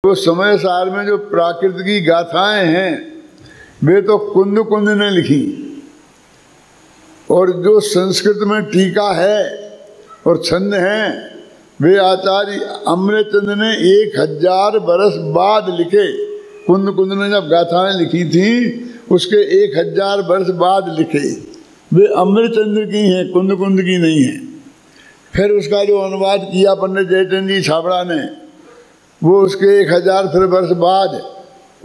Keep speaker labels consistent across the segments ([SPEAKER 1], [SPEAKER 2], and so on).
[SPEAKER 1] वो समय सार में जो प्राकृतिक की गाथाएं हैं वे तो कुंद कुंद ने लिखी, और जो संस्कृत में टीका है और छंद हैं वे आचार्य अमृतचंद ने 1000 बरस बाद लिखे। कुंद कुंद ने जब गाथाएं लिखी थी उसके 1000 बरस बाद लिखे, वे अमृतचंद्र की हैं, कुंद कुंद की नहीं है। फिर उसका जो अनुवाद किया पंडित जयचंद जी छाबड़ा ने, वो उसके 1000 फिर वर्ष बाद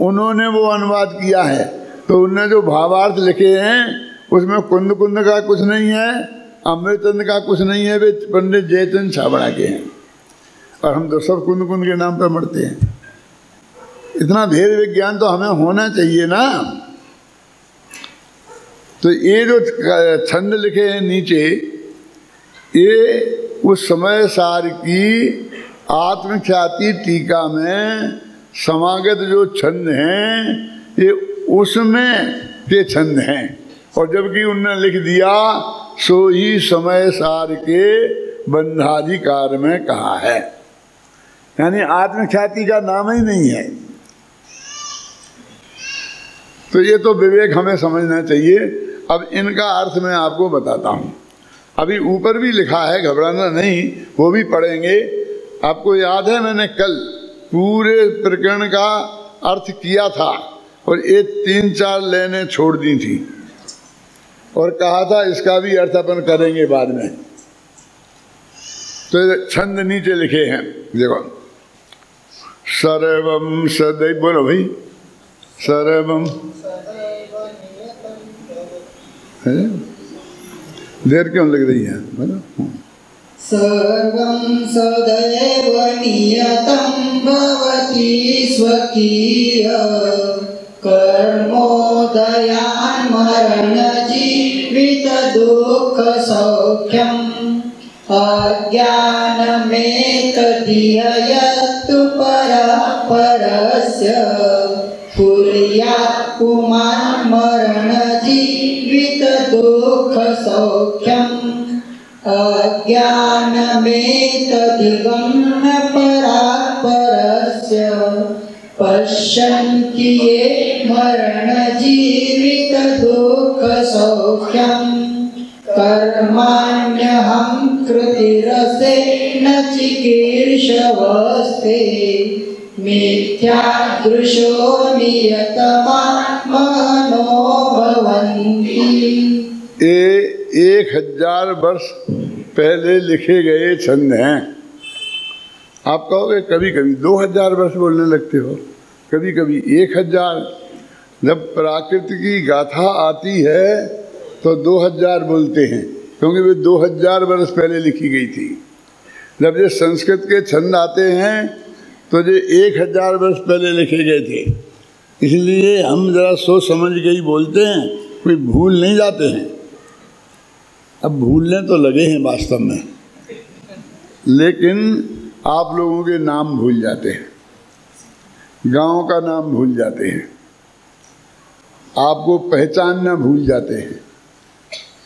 [SPEAKER 1] उन्होंने वो अनुवाद किया है, तो उनने जो भावार्थ लिखे हैं उसमें कुंद कुंद का कुछ नहीं है, अमृतचंद का कुछ नहीं है, वे पंडित जयचंद छाबड़ा के हैं। और हम तो सब कुंद कुंद के नाम पर मरते हैं। इतना भेद विज्ञान तो हमें होना चाहिए ना। तो ये जो छंद लिखे हैं नीचे, ये उस समय सार की आत्मख्याति टीका में समागत जो छंद हैं ये उसमें के छंद हैं, और जबकि उनने लिख दिया सो ही समय सार के बंधाधिकार में कहा है, यानी आत्मख्याति का नाम ही नहीं है। तो ये तो विवेक हमें समझना चाहिए। अब इनका अर्थ मैं आपको बताता हूँ। अभी ऊपर भी लिखा है, घबराना नहीं, वो भी पढ़ेंगे। आपको याद है मैंने कल पूरे प्रकरण का अर्थ किया था और ये 3-4 लाइनें छोड़ दी थी और कहा था इसका भी अर्थ अपन करेंगे बाद में। तो छंद नीचे लिखे हैं, देखो। सर्वम सदैव, बोलो भाई, सर्वम, देर क्यों लग रही है, बोलो।
[SPEAKER 2] सर्वं सदैव नियतं भवति स्वकीय कर्मोदयान् मरण जीवित दुःख सौख्यम् अज्ञानमेतधिययत्तु परस्य कुर्यात् पुमान् मरण जीवित दुःख सौख्यम् अज्ञानमेतधिगम्य परात्परस्य पश्यन्ति ये मरण जीवित दुःख सौख्यम् कर्माण्यहं कृतिरसे न चिकीर्षवस्ते मिथ्यादृशो नियतमात्मनो भवन्ति।
[SPEAKER 1] 1000 वर्ष पहले लिखे गए छंद हैं। आप कहोगे कभी कभी 2000 वर्ष बोलने लगते हो, कभी कभी 1000। जब प्राकृतिक की गाथा आती है तो 2000 बोलते हैं, क्योंकि वे 2000 वर्ष पहले लिखी गई थी। जब ये संस्कृत के छंद आते हैं तो ये 1000 वर्ष पहले लिखे गए थे। इसलिए हम जरा सोच समझ के ही बोलते हैं, कोई भूल नहीं जाते हैं। अब भूलने तो लगे हैं वास्तव में, लेकिन आप लोगों के नाम भूल जाते हैं, गांव का नाम भूल जाते हैं, आपको पहचानना भूल जाते हैं,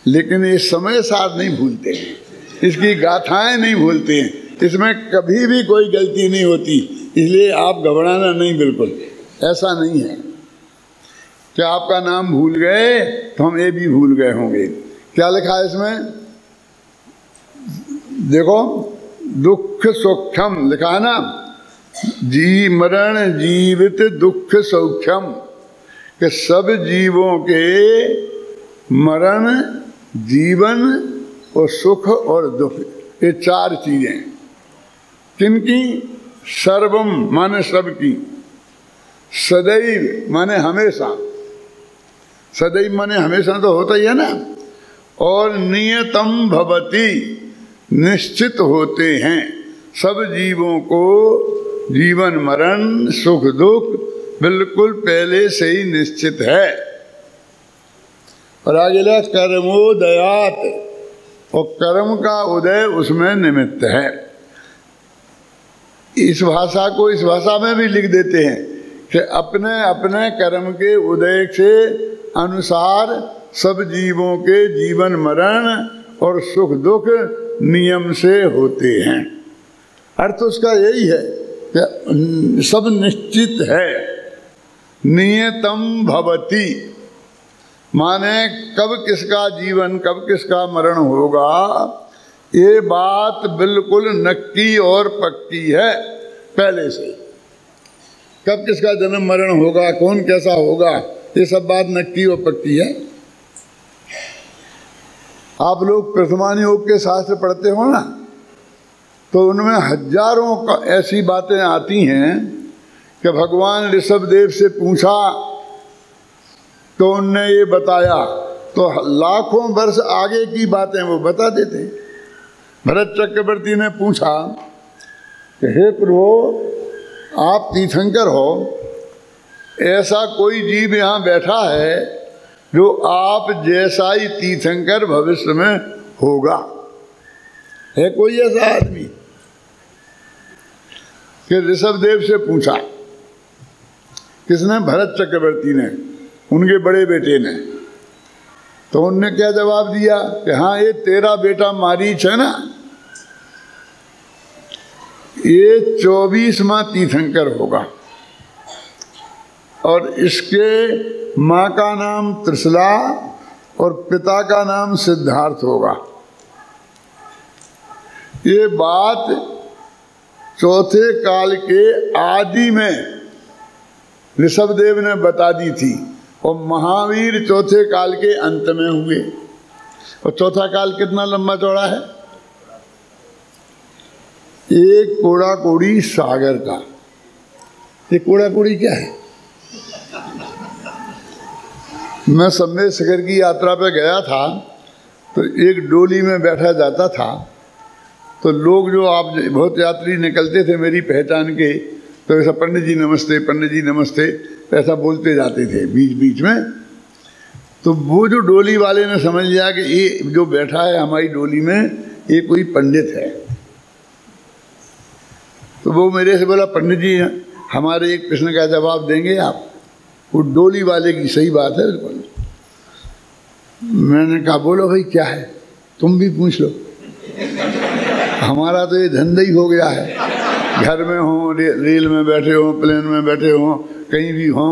[SPEAKER 1] लेकिन ये समय सार नहीं भूलते हैं, इसकी गाथाएं नहीं भूलते हैं, इसमें कभी भी कोई गलती नहीं होती। इसलिए आप घबराना नहीं, बिल्कुल ऐसा नहीं है कि आपका नाम भूल गए तो हम ये भी भूल गए होंगे। क्या लिखा है इसमें, देखो, दुख सौख्यम लिखा है ना, जी मरण जीवित दुख सौख्यम, कि सब जीवों के मरण, जीवन और सुख और दुख, ये 4 चीजें। किनकी? सर्वम माने सबकी, सदैव माने हमेशा, सदैव माने हमेशा तो होता ही है ना, और नियतम भवति निश्चित होते हैं सब जीवों को जीवन मरण सुख दुख बिल्कुल पहले से ही निश्चित है। और आगे लगा कर्मोदयात, और कर्म का उदय उसमें निमित्त है। इस भाषा को इस भाषा में भी लिख देते हैं कि अपने अपने कर्म के उदय के अनुसार सब जीवों के जीवन मरण और सुख दुख नियम से होते हैं। अर्थ उसका यही है सब निश्चित है। नियतम भवति माने कब किसका जीवन कब किसका मरण होगा ये बात बिल्कुल नक्की और पक्की है पहले से। कब किसका जन्म मरण होगा, कौन कैसा होगा, ये सब बात नक्की और पक्की है। आप लोग प्रथमान योग के शास्त्र पढ़ते हो ना, तो उनमें हजारों ऐसी बातें आती हैं कि भगवान ऋषभदेव से पूछा तो उनने ये बताया, तो लाखों वर्ष आगे की बातें वो बता देते। भरत चक्रवर्ती ने पूछा कि हे प्रभु आप तीर्थंकर हो, ऐसा कोई जीव यहाँ बैठा है जो आप जैसा ही तीर्थंकर भविष्य में होगा, है कोई ऐसा आदमी? कि ऋषभदेव से पूछा, किसने? भरत चक्रवर्ती ने, उनके बड़े बेटे ने। तो उनने क्या जवाब दिया कि हाँ ये तेरा बेटा मारीच है ना, ये 24वां तीर्थंकर होगा और इसके माँ का नाम त्रिशला और पिता का नाम सिद्धार्थ होगा। ये बात चौथे काल के आदि में ऋषभदेव ने बता दी थी और महावीर चौथे काल के अंत में हुए। और चौथा काल कितना लंबा चौड़ा है? एक कोड़ा कोड़ी सागर का। ये कोड़ा कोड़ी क्या है? मैं सम्मेद शिखर की यात्रा पे गया था तो एक डोली में बैठा जाता था, तो लोग जो आप बहुत यात्री निकलते थे मेरी पहचान के, तो ऐसा पंडित जी नमस्ते, पंडित जी नमस्ते ऐसा बोलते जाते थे बीच बीच में। तो वो जो डोली वाले ने समझ लिया कि ये जो बैठा है हमारी डोली में ये कोई पंडित है। तो वो मेरे से बोला, पंडित जी हमारे एक प्रश्न का जवाब देंगे आप? वो डोली वाले की सही बात है बिल्कुल। मैंने कहा बोलो भाई क्या है, तुम भी पूछ लो, हमारा तो ये धंधा ही हो गया है। घर में हो, रेल में बैठे हो, प्लेन में बैठे हो, कहीं भी हो,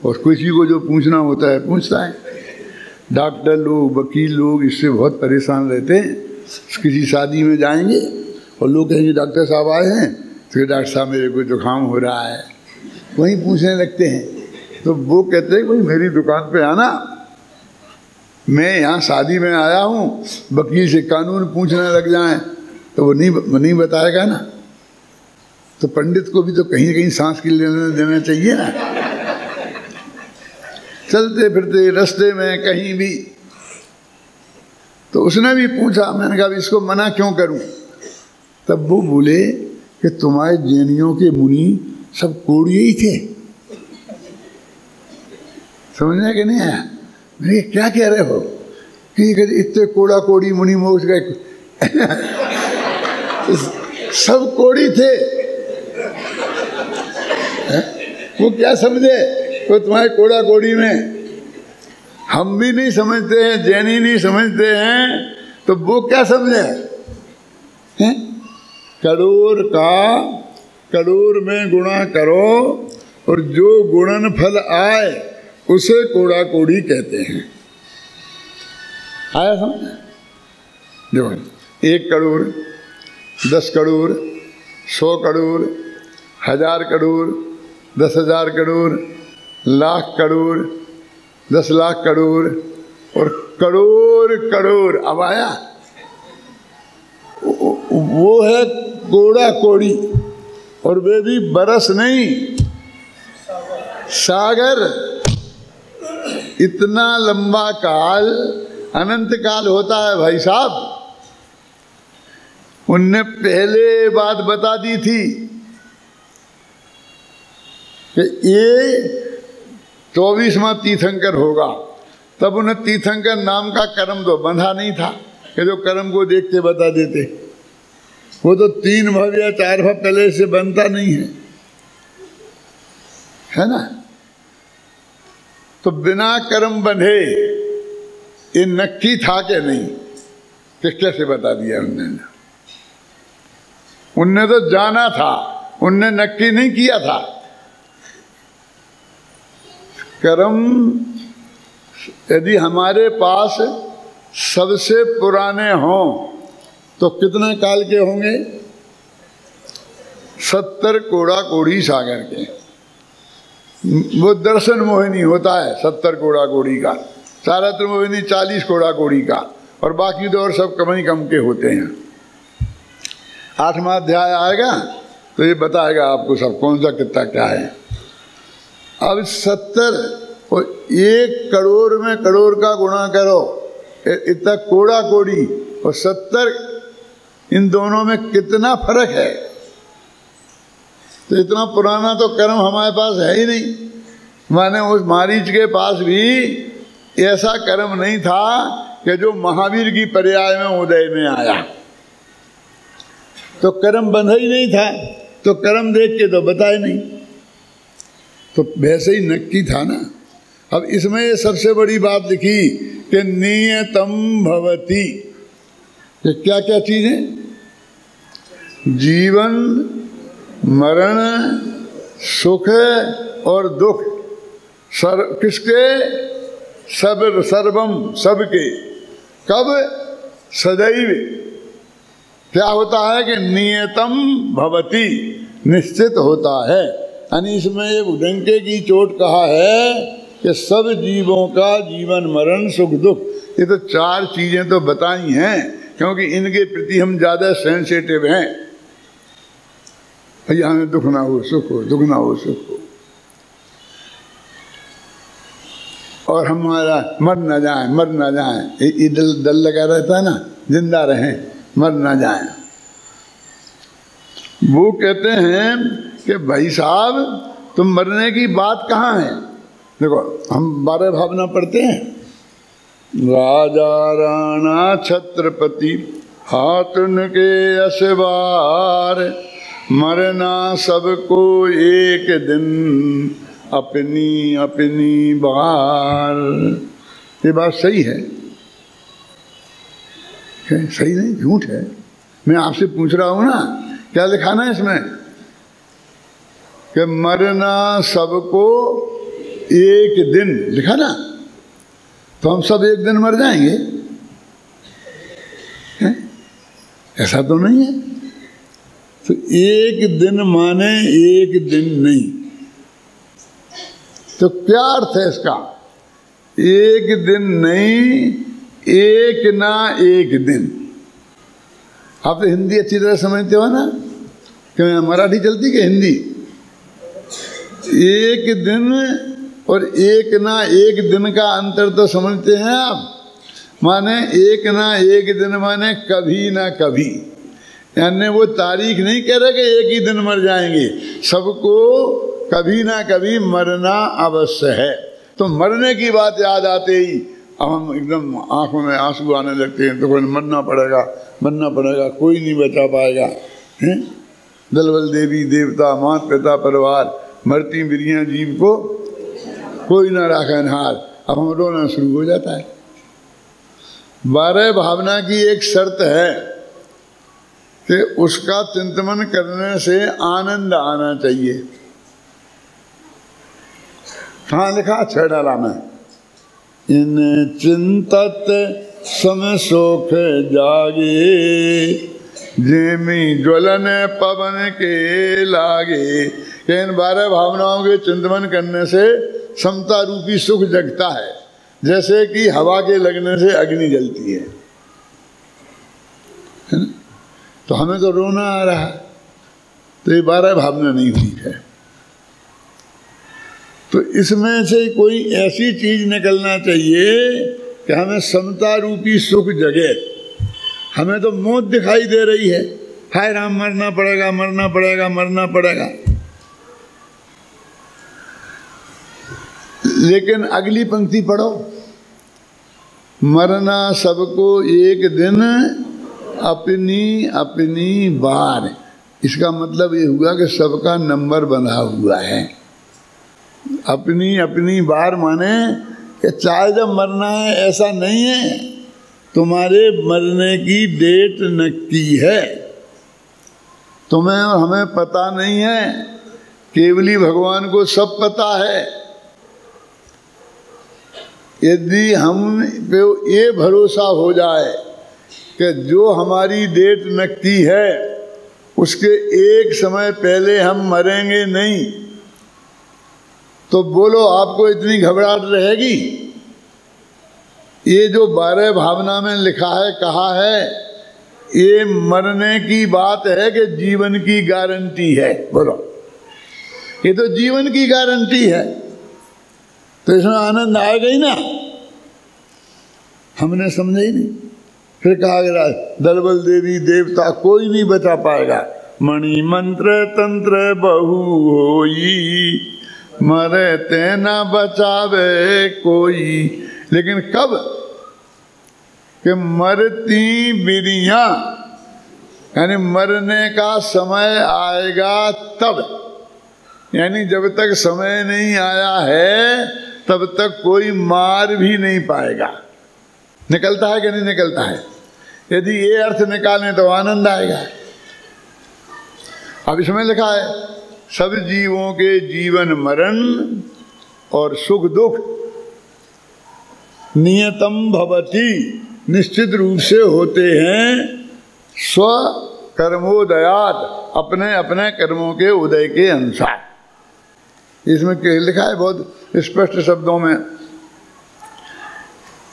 [SPEAKER 1] और किसी को जो पूछना होता है पूछता है। डॉक्टर लोग, वकील लोग इससे बहुत परेशान रहते हैं। किसी शादी में जाएंगे और लोग कहेंगे डॉक्टर साहब आए हैं, तो डॉक्टर साहब मेरे को जुकाम हो रहा है, वहीं पूछने लगते हैं। तो वो कहते हैं भाई मेरी दुकान पे आना, मैं यहाँ शादी में आया हूँ, वकील से कानून पूछने लग जाएं तो वो नहीं बताएगा ना। तो पंडित को भी तो कहीं कहीं सांस की लेने देना चाहिए ना। चलते फिरते रास्ते में कहीं भी, तो उसने भी पूछा। मैंने कहा इसको मना क्यों करूं? तब वो बोले कि तुम्हारे जैनियों के मुनि सब कोड़िए ही थे। समझने के नहीं आया? मैंने क्या कह रहे हो कि इतने कोड़ा कोड़ी मुनि मोक्ष गए? सब कोड़ी थे। वो क्या समझे वो तुम्हारे कोड़ा कोड़ी में? हम भी नहीं समझते हैं, जैनी नहीं समझते हैं, तो वो क्या समझे हैं? करोड़ का करोड़ में गुणा करो और जो गुणन फल आए उसे कोड़ा कोड़ी कहते हैं। आया समझ? देखो 1 करोड़, 10 करोड़, 100 करोड़, 1000 करोड़, 10,000 करोड़, लाख करोड़, 10 लाख करोड़ और करोड़ करोड़। अब आया? वो है कोड़ा कोड़ी, और वे भी बरस नहीं, सागर। इतना लंबा काल, अनंत काल होता है भाई साहब। उनने पहले बात बता दी थी कि ये 24वां तीर्थंकर होगा। तब उन्हें तीर्थंकर नाम का कर्म तो बंधा नहीं था कि जो कर्म को देख के बता देते। वो तो 3 भाव या 4 भाव पहले से बनता नहीं है ना? तो बिना कर्म बंधे ये नक्की था कि नहीं, कि कैसे बता दिया उनने? उनने तो जाना था उनने नक्की नहीं किया था। कर्म यदि हमारे पास सबसे पुराने हों तो कितने काल के होंगे? 70 कोड़ा कोड़ी सागर के। वो दर्शन मोहिनी होता है 70 कोड़ा कोड़ी का, चारित्र मोहिनी 40 कोड़ा कोड़ी का, और बाकी तो और सब कम ही कम के होते हैं। 8वां अध्याय आएगा तो ये बताएगा आपको सब कौन सा कितना क्या है। अब 70 और 1 करोड़ में करोड़ का गुणा करो, इतना कोड़ा कोड़ी और 70, इन दोनों में कितना फर्क है। तो इतना पुराना तो कर्म हमारे पास है ही नहीं। माने उस मारीच के पास भी ऐसा कर्म नहीं था कि जो महावीर की पर्याय में उदय में आया, तो कर्म बंधा ही नहीं था, तो कर्म देख के तो बताए नहीं, तो वैसे ही नक्की था ना। अब इसमें ये सबसे बड़ी बात लिखी कि नियतम भवति। ये क्या क्या चीजें? जीवन, मरण, सुख और दुख, किसके? सर्वम, सबके। कब? सदैव। क्या होता है कि नियतम भवति, निश्चित होता है। यानी इसमें एक डंके की चोट कहा है कि सब जीवों का जीवन, मरण, सुख, दुख, ये तो 4 चीजें तो बताई हैं, क्योंकि इनके प्रति हम ज्यादा सेंसिटिव हैं। भैया हमें दुख ना हो सुख हो, दुख ना हो सुख हो, और हमारा मर ना जाए, मर ना जाए, ये दल लगा रहता है ना, जिंदा रहें, मर ना जाए। वो कहते हैं कि भाई साहब तुम मरने की बात कहाँ है? देखो हम 12 भावना पढ़ते हैं। राजा राणा छत्रपति हाथ उनके असवार, मरना सबको एक दिन अपनी अपनी बार। ये बात सही है? सही नहीं, झूठ है। मैं आपसे पूछ रहा हूं ना, क्या लिखा ना इसमें कि मरना सबको एक दिन, लिखा ना, तो हम सब एक दिन मर जाएंगे? ऐसा तो नहीं है। तो एक दिन माने एक दिन नहीं, तो क्या अर्थ है इसका? एक दिन नहीं, एक ना एक दिन। आप तो हिंदी अच्छी तरह समझते हो ना, कि मराठी चलती कि हिंदी? एक दिन और एक ना एक दिन का अंतर तो समझते हैं आप। माने एक ना एक दिन माने कभी ना कभी, यानी वो तारीख नहीं कह रहे कि एक ही दिन मर जाएंगे, सबको कभी ना कभी मरना अवश्य है। तो मरने की बात याद आते ही अब हम एकदम आंखों में आंसू आने लगते हैं। तो मरना पड़ेगा, मरना पड़ेगा, कोई नहीं बचा पाएगा। हैं? दल बल देवी देवता मात पिता परिवार, मरती बिरियां जीव को कोई ना राखनहार। अब हम रोना शुरू हो जाता है। 12 भावना की एक शर्त है कि उसका चिंतन करने से आनंद आना चाहिए। कहाँ लिखा? 6 डाला में, इन चिंतत सम सोख जागे, जेमी ज्वलन पवन के लागे। इन 12 भावनाओं के चिंतन करने से समता रूपी सुख जगता है, जैसे कि हवा के लगने से अग्नि जलती है ना? तो हमें तो रोना आ रहा है, तो ये 12 भावना नहीं हुई है। तो इसमें से कोई ऐसी चीज निकलना चाहिए कि हमें समता रूपी सुख जगे। हमें तो मौत दिखाई दे रही है, हाय राम मरना पड़ेगा, मरना पड़ेगा, मरना पड़ेगा। लेकिन अगली पंक्ति पढ़ो, मरना सबको एक दिन अपनी अपनी बार। इसका मतलब ये हुआ कि सबका नंबर बंधा हुआ है। अपनी अपनी बार माने कि चाहे जब मरना है ऐसा नहीं है, तुम्हारे मरने की डेट नक्की है। तुम्हें और हमें पता नहीं है, केवली भगवान को सब पता है। यदि हम पे ये भरोसा हो जाए कि जो हमारी डेट नक्की है उसके एक समय पहले हम मरेंगे नहीं, तो बोलो आपको इतनी घबराहट रहेगी? ये जो 12 भावना में लिखा है, कहा है, ये मरने की बात है कि जीवन की गारंटी है? बोलो, ये तो जीवन की गारंटी है, तो इसमें आनंद आएगा ही ना। हमने समझा ही नहीं। फिर कहा गया दलबल देवी देवता कोई नहीं बचा पाएगा। मणि मंत्र तंत्र बहु होई, मरे ते न बचावे कोई। लेकिन कब? कि मरती बिरिया, यानी मरने का समय आएगा तब। यानी जब तक समय नहीं आया है तब तक कोई मार भी नहीं पाएगा। निकलता है कि नहीं निकलता है? यदि ये अर्थ निकालें तो आनंद आएगा। अब इसमें लिखा है सब जीवों के जीवन मरण और सुख दुख नियतम भवति, निश्चित रूप से होते हैं, स्व कर्मोदयात, अपने अपने कर्मों के उदय के अनुसार। इसमें लिखा है बहुत स्पष्ट शब्दों में।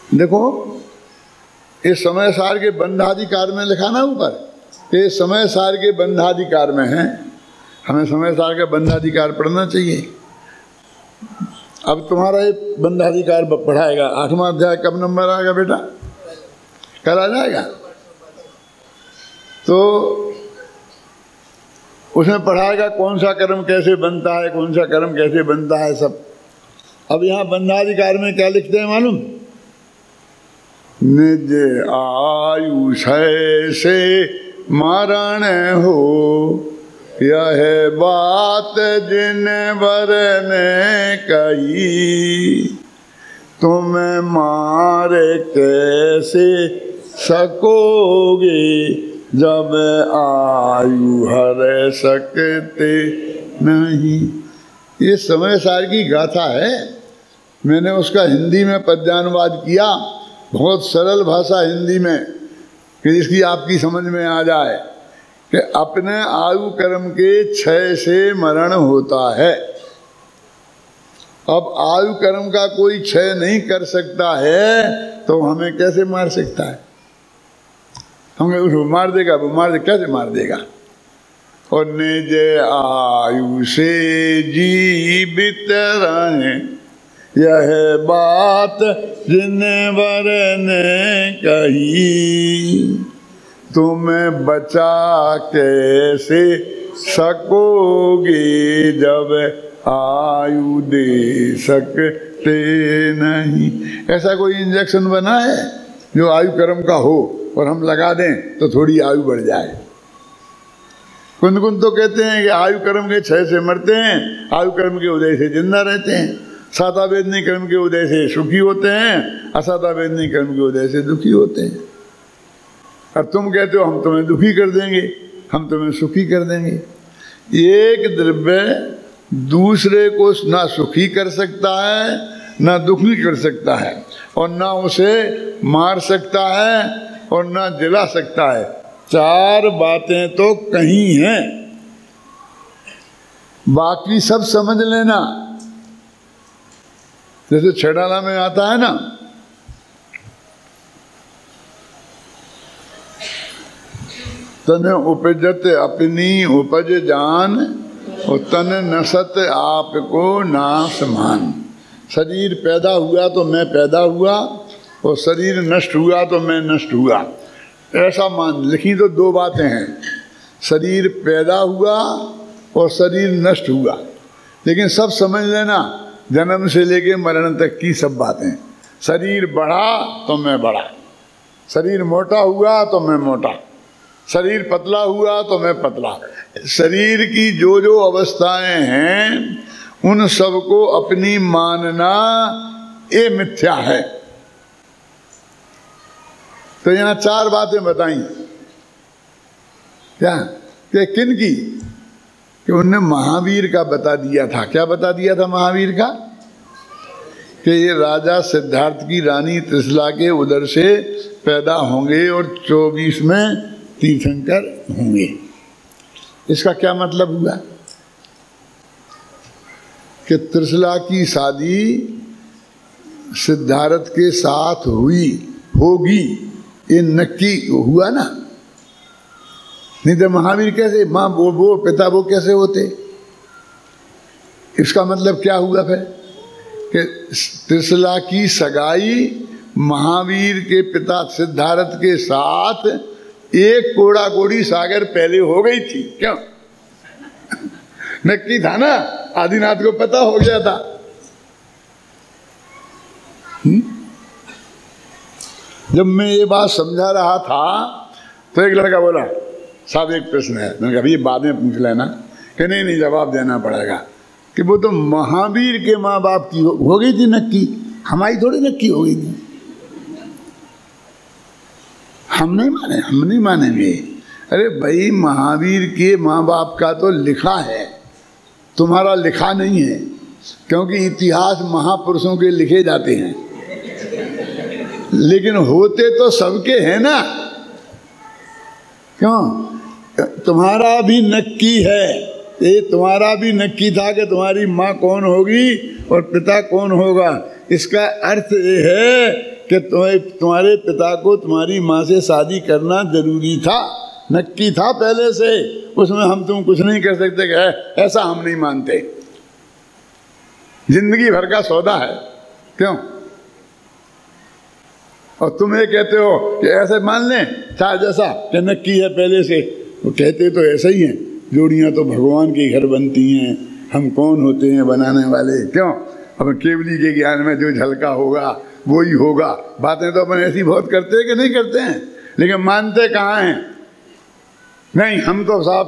[SPEAKER 1] देखो, इस समय सार के बंधाधिकार में लिखा ना ऊपर, ये समय सार के बंधाधिकार में है। हमें समय सार का बंधाधिकार पढ़ना चाहिए। अब तुम्हारा ये बंधाधिकार पढ़ाएगा, 8वां अध्याय कब नंबर आएगा बेटा? कल आ जाएगा। तो उसमें पढ़ाएगा कौन सा कर्म कैसे बनता है, कौन सा कर्म कैसे बनता है, सब। अब यहाँ बंधाधिकार में क्या लिखते हैं मालूम? निज आयुष से मरण हो, यह बात जिन वरने कही, तुम्हें मारे कैसे सकोगे, जब आयु हर सकते नहीं। ये समय सार की गाथा है। मैंने उसका हिंदी में पद्यानुवाद किया, बहुत सरल भाषा हिंदी में, कि जिसकी आपकी समझ में आ जाए कि अपने आयु कर्म के क्षय से मरण होता है। अब आयु कर्म का कोई क्षय नहीं कर सकता है तो हमें कैसे मार सकता है? हमें उसको मार देगा, वो मार दे, कैसे मार देगा? और निज आयु से जीवित रहे, यह बात जिन वरने कही, तुम्हें बचा कैसे सकोगे, जब आयु दे सकते नहीं। ऐसा कोई इंजेक्शन बना है जो आयु कर्म का हो और हम लगा दें तो थोड़ी आयु बढ़ जाए? कुंद कुंद तो कहते हैं कि आयु कर्म के क्षय से मरते हैं, आयु कर्म के उदय से जिंदा रहते हैं। साता वेदनी कर्म के उदय से सुखी होते हैं, असाता वेदनी कर्म के उदय से दुखी होते हैं। और तुम कहते हो हम तुम्हें दुखी कर देंगे, हम तुम्हें सुखी कर देंगे। एक द्रव्य दूसरे को ना सुखी कर सकता है, ना दुखी कर सकता है, और ना उसे मार सकता है और ना जला सकता है। 4 बातें तो कहीं हैं, बाकी सब समझ लेना। जैसे छेड़ाला में आता है ना, तन उपजत अपनी उपज जान, और तन नसत आपको नाश मान। शरीर पैदा हुआ तो मैं पैदा हुआ, और शरीर नष्ट हुआ तो मैं नष्ट हुआ, ऐसा मान। लिखी तो 2 बातें हैं, शरीर पैदा हुआ और शरीर नष्ट हुआ। लेकिन सब समझ लेना, जन्म से लेके मरण तक की सब बातें। शरीर बढ़ा तो मैं बढ़ा, शरीर मोटा हुआ तो मैं मोटा, शरीर पतला हुआ तो मैं पतला। शरीर की जो जो अवस्थाएं हैं उन सबको अपनी मानना ये मिथ्या है। तो यहाँ 4 बातें बताई क्या, कि किन की? कि उनने महावीर का बता दिया था। क्या बता दिया था महावीर का? कि ये राजा सिद्धार्थ की रानी त्रिशला के उदर से पैदा होंगे और 24 में तीर्थंकर होंगे। इसका क्या मतलब हुआ? कि त्रिशला की शादी सिद्धार्थ के साथ हुई होगी, ये नक्की हुआ ना। नहीं तो महावीर कैसे, माँ वो पिता वो कैसे होते? इसका मतलब क्या हुआ फिर? कि त्रिशला की सगाई महावीर के पिता सिद्धार्थ के साथ एक कोड़ा कोड़ी सागर पहले हो गई थी। क्यों? नक्की था ना, आदिनाथ को पता हो गया था। जब मैं ये बात समझा रहा था तो एक लड़का बोला, साहब एक प्रश्न है। मैंने कहा अभी बाद में पूछ लेना। कि नहीं जवाब देना पड़ेगा। कि वो तो महावीर के माँ बाप की हो गई थी नक्की, हमारी थोड़ी नक्की हो गई थी। हम नहीं मानेंगे। अरे भाई, महावीर के माँ बाप का तो लिखा है, तुम्हारा लिखा नहीं है। क्योंकि इतिहास महापुरुषों के लिखे जाते हैं, लेकिन होते तो सबके हैं ना। क्यों? तुम्हारा भी नक्की है। ये तुम्हारा भी नक्की था कि तुम्हारी माँ कौन होगी और पिता कौन होगा। इसका अर्थ ये है कि तुम्हारे पिता को तुम्हारी माँ से शादी करना जरूरी था, नक्की था पहले से। उसमें हम तुम कुछ नहीं कर सकते कि ऐसा हम नहीं मानते। जिंदगी भर का सौदा है। क्यों? और तुम ये कहते हो कि ऐसे मान लें चाहे जैसा कि नक्की है पहले से। वो कहते तो ऐसा ही हैं, जोड़ियाँ तो भगवान के घर बनती हैं, हम कौन होते हैं बनाने वाले। क्यों? अब केवली के ज्ञान में जो झलका होगा वो ही होगा। बातें तो अपन ऐसी बहुत करते हैं कि नहीं करते हैं, लेकिन मानते कहाँ हैं? नहीं, हम तो साहब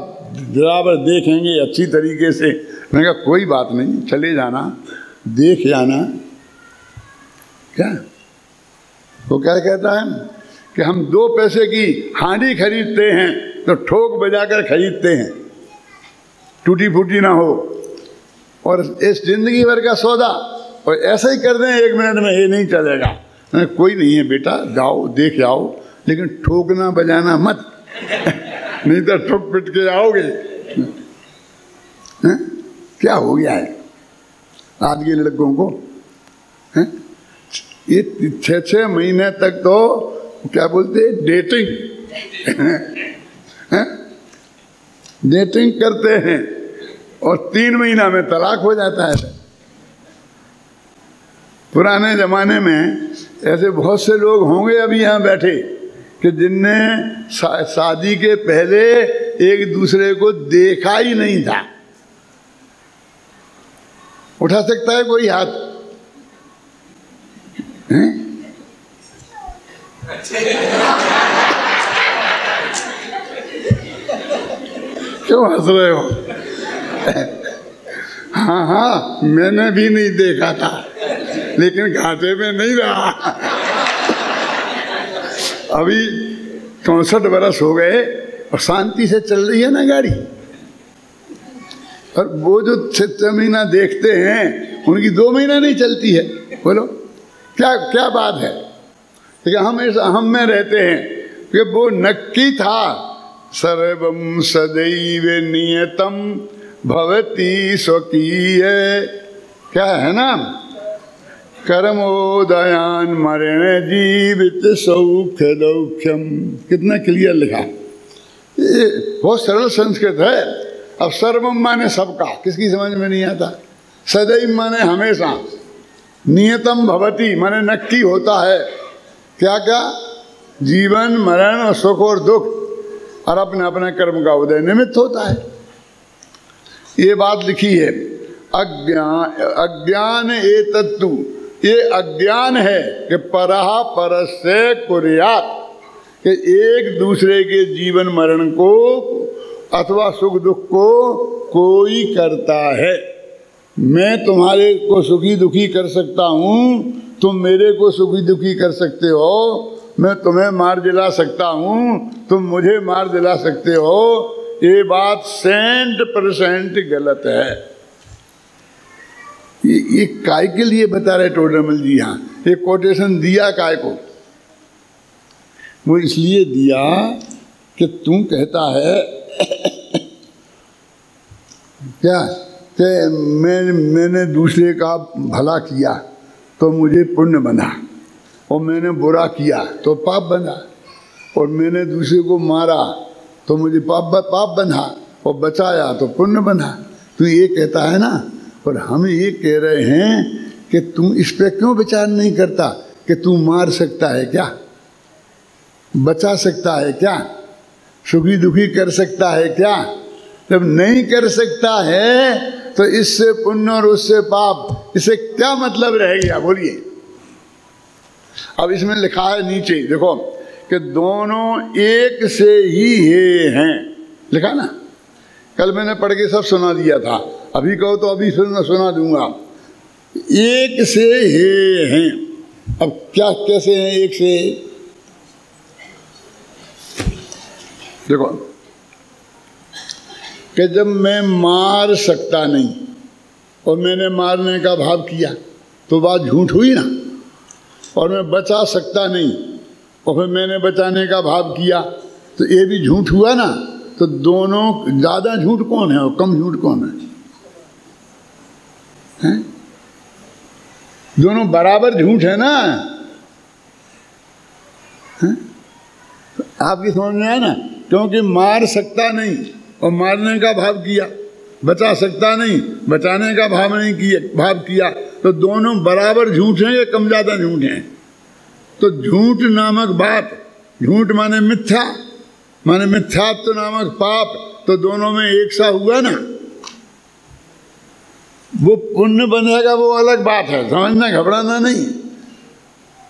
[SPEAKER 1] बराबर देखेंगे अच्छी तरीके से। मैंने कहा कोई बात नहीं, चले जाना, देख जाना। क्या वो क्या कहता है कि हम 2 पैसे की हांडी खरीदते हैं तो ठोक बजाकर खरीदते हैं, टूटी फूटी ना हो। और इस जिंदगी भर का सौदा और ऐसा ही कर दें 1 मिनट में, ये नहीं चलेगा। कोई नहीं है बेटा, जाओ देख आओ, लेकिन ठोकना बजाना मत नहीं तो ठोक पिट के आओगे। क्या हो गया है आज के लड़कों को? ये 6-6 महीने तक तो क्या बोलते हैं, डेटिंग करते हैं और 3 महीना में तलाक हो जाता है। पुराने जमाने में ऐसे बहुत से लोग होंगे अभी यहाँ बैठे कि जिनने शादी के पहले एक दूसरे को देखा ही नहीं था। उठा सकता है कोई हाथ? क्यों हंस रहे हो? हाँ, मैंने भी नहीं देखा था, लेकिन घाटे में नहीं रहा। अभी 64 बरस हो गए और शांति से चल रही है ना गाड़ी। और वो जो 6 महीना देखते हैं उनकी 2 महीना नहीं चलती है। बोलो क्या क्या बात है? लेकिन हम इस अहम में रहते हैं कि वो नक्की था। सर्वं सदैव नियतम भवति स्वकीय। क्या है ना, कर्मोदयान मरण जीवित सौख्य दौख्यम। कितना क्लियर लिखा। ये बहुत सरल संस्कृत है। अब सर्वम माने सबका, किसकी समझ में नहीं आता। सदैव माने हमेशा, नियतम भवति माने नक्की होता है। क्या क्या? जीवन, मरण और सुख और दुख, और अपने अपने कर्म का उदय निमित्त होता है। ये बात लिखी है। अज्ञान एतत्तु, ये अज्ञान है कि परहा परस्य कुर्यात्, कि एक दूसरे के जीवन मरण को अथवा सुख दुख को कोई करता है। मैं तुम्हारे को सुखी दुखी कर सकता हूँ, तुम मेरे को सुखी दुखी कर सकते हो। मैं तुम्हें मार दिला सकता हूँ, तुम मुझे मार दिला सकते हो। ये बात 100% गलत है। ये काय के लिए बता रहे टोडरमल जी यहाँ, ये कोटेशन दिया काय को? वो इसलिए दिया कि तू कहता है क्या कि मैंने दूसरे का भला किया तो मुझे पुण्य बना, और मैंने बुरा किया तो पाप बना, और मैंने दूसरे को मारा तो मुझे पाप बना, और बचाया तो पुण्य बना। तू ये कहता है ना, और हम ये कह रहे हैं कि तू इस पे क्यों विचार नहीं करता कि तू मार सकता है क्या, बचा सकता है क्या, सुखी दुखी कर सकता है क्या? जब नहीं कर सकता है तो इससे पुण्य और उससे पाप, इससे क्या मतलब रह गया? बोलिए। अब इसमें लिखा है नीचे देखो कि दोनों एक से ही हैं, लिखा ना। कल मैंने पढ़ के सब सुना दिया था, अभी कहो तो अभी सुना दूंगा। एक से हे हैं। अब क्या कैसे हैं एक से? देखो कि जब मैं मार सकता नहीं और मैंने मारने का भाव किया तो बात झूठ हुई ना, और मैं बचा सकता नहीं और फिर मैंने बचाने का भाव किया तो ये भी झूठ हुआ ना। तो दोनों ज़्यादा झूठ कौन है और कम झूठ कौन है? हैं? दोनों बराबर झूठ है ना। हैं? आपकी समझ में आया ना? क्योंकि मार सकता नहीं और मारने का भाव किया, बचा सकता नहीं बचाने का भाव किया, तो दोनों बराबर झूठ हैं या कम ज़्यादा झूठ हैं? तो झूठ नामक बात, झूठ माने मिथ्या, माने मिथ्यात्व नामक पाप, तो दोनों में एक सा हुआ ना। वो पुण्य बनेगा वो अलग बात है, समझना, घबराना नहीं।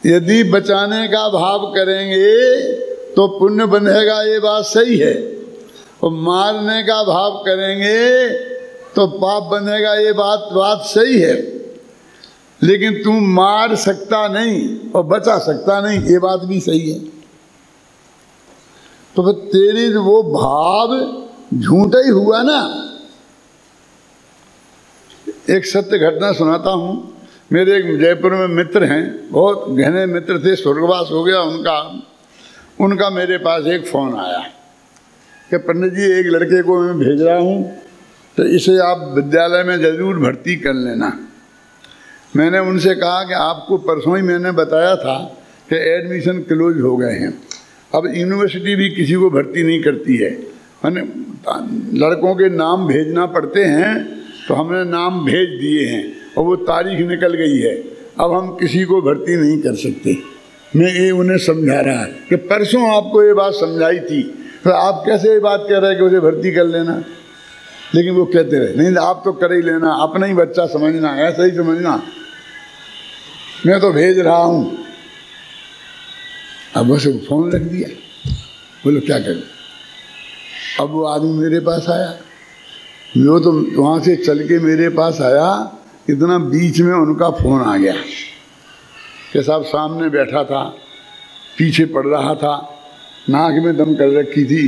[SPEAKER 1] यदि बचाने का भाव करेंगे तो पुण्य बनेगा, ये बात सही है, और मारने का भाव करेंगे तो पाप बनेगा, ये बात सही है। लेकिन तू मार सकता नहीं और बचा सकता नहीं, ये बात भी सही है। तो फिर तेरी वो भाव झूठा ही हुआ ना। एक सत्य घटना सुनाता हूँ। मेरे एक जयपुर में मित्र हैं, बहुत घने मित्र थे, स्वर्गवास हो गया उनका मेरे पास एक फ़ोन आया कि पंडित जी एक लड़के को मैं भेज रहा हूँ, तो इसे आप विद्यालय में ज़रूर भर्ती कर लेना। मैंने उनसे कहा कि आपको परसों ही मैंने बताया था कि एडमिशन क्लोज हो गए हैं, अब यूनिवर्सिटी भी किसी को भर्ती नहीं करती है, मैंने लड़कों के नाम भेजना पड़ते हैं, तो हमने नाम भेज दिए हैं और वो तारीख निकल गई है, अब हम किसी को भर्ती नहीं कर सकते। मैं ये उन्हें समझा रहा है कि परसों आपको ये बात समझाई थी, तो आप कैसे ये बात कह रहे हैं कि उसे भर्ती कर लेना? लेकिन वो कहते रहे नहीं आप तो कर ही लेना, अपना ही बच्चा समझना, ऐसा ही समझना, मैं तो भेज रहा हूँ। अब बस फ़ोन रख दिया, बोलो क्या करें। अब वो आदमी मेरे पास आया, वो तो वहाँ से चल के मेरे पास आया, इतना बीच में उनका फ़ोन आ गया कि साहब सामने बैठा था, पीछे पड़ रहा था, नाक में दम कर रखी थी,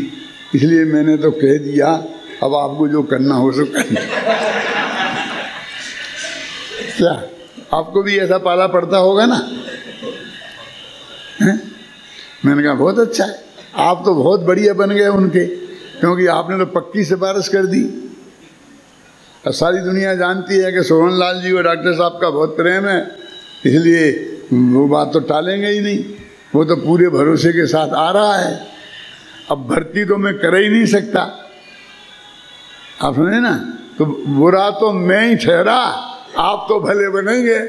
[SPEAKER 1] इसलिए मैंने तो कह दिया, अब आपको जो करना हो सो करना। क्या आपको भी ऐसा पाला पड़ता होगा ना? हैं? मैंने कहा बहुत अच्छा है, आप तो बहुत बढ़िया बन गए उनके, क्योंकि आपने तो पक्की सिफारिश कर दी। और सारी दुनिया जानती है कि सोहन लाल जी और डॉक्टर साहब का बहुत प्रेम है, इसलिए वो बात तो टालेंगे ही नहीं, वो तो पूरे भरोसे के साथ आ रहा है। अब भर्ती तो मैं कर ही नहीं सकता, आप समझे ना? तो बुरा तो मैं ही ठहरा, आप तो भले बनेंगे।